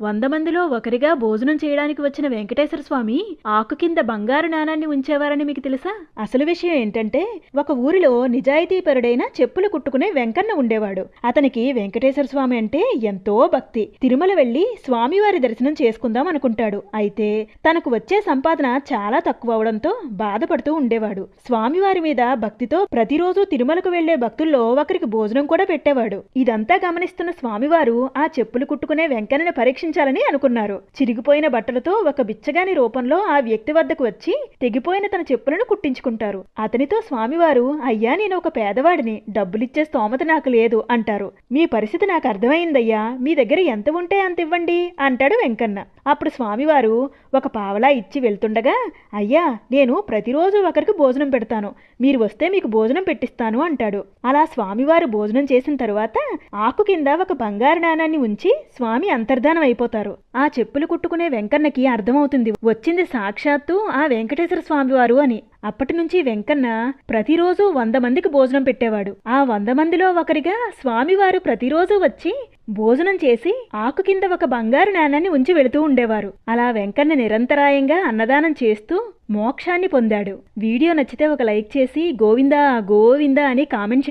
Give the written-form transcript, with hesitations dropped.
100 మందిలో ఒకరిగా భోజనం చేయడానికి వచ్చిన వెంకటేశ్వర స్వామి ఆకు కింద బంగారు నాణాన్ని ఉంచేవారని మీకు తెలుసా? అసలు విషయం ఏంటంటే, ఒక ఊరిలో నిజాయితీపరుడైన చెప్పులు కుట్టుకునే వెంకన్న ఉండేవాడు. అతనికి వెంకటేశ్వర స్వామి అంటే ఎంతో భక్తి. తిరుమల వెళ్లి స్వామివారి దర్శనం చేసుకుందాం అనుకుంటాడు. అయితే తనకు వచ్చే సంపాదన చాలా తక్కువ అవడంతో బాధపడుతూ ఉండేవాడు. స్వామివారి మీద భక్తితో ప్రతిరోజు తిరుమలకు వెళ్లే భక్తుల్లో ఒకరికి భోజనం కూడా పెట్టేవాడు. ఇదంతా గమనిస్తున్న స్వామివారు ఆ చెప్పులు కుట్టుకునే వెంకన్నని పరీక్షించాలని అనుకున్నారు. చిరిగిపోయిన బట్టలతో ఒక బిచ్చగాని రూపంలో ఆ వ్యక్తి వద్దకు వచ్చి తెగిపోయిన తన చెప్పులను కుట్టించుకుంటారు. అతనితో స్వామివారు, అయ్యా, నేను ఒక పేదవాడిని, డబ్బులిచ్చే స్తోమత నాకు లేదు అంటారు. మీ పరిస్థితి నాకు అర్థమైందయ్యా, మీ దగ్గర ఎంత ఉంటే అంత ఇవ్వండి అంటాడు వెంకన్న. అప్పుడు స్వామివారు ఒక పావలా ఇచ్చి వెళ్తుండగా, అయ్యా, నేను ప్రతిరోజు ఒకరికి భోజనం పెడతాను, మీరు వస్తే మీకు భోజనం పెట్టిస్తాను అంటాడు. అలా స్వామివారు భోజనం చేసిన తరువాత ఆకు కింద ఒక బంగారు నాణాన్ని ఉంచి స్వామి అంతర్ధానం అయిపోతారు. ఆ చెప్పులు కుట్టుకునే వెంకన్నకి అర్థమవుతుంది, వచ్చింది సాక్షాత్తు ఆ వెంకటేశ్వర స్వామివారు అని. అప్పటి నుంచి వెంకన్న ప్రతిరోజు 100 మందికి భోజనం పెట్టేవాడు. ఆ 100 మందిలో ఒకరిగా స్వామివారు ప్రతిరోజు వచ్చి భోజనం చేసి ఆకు కింద ఒక బంగారు నాణాన్ని ఉంచి వెళుతూ ఉండేవారు. అలా వెంకన్న నిరంతరాయంగా అన్నదానం చేస్తూ మోక్షాన్ని పొందాడు. వీడియో నచ్చితే ఒక లైక్ చేసి గోవిందా గోవిందా అని కామెంట్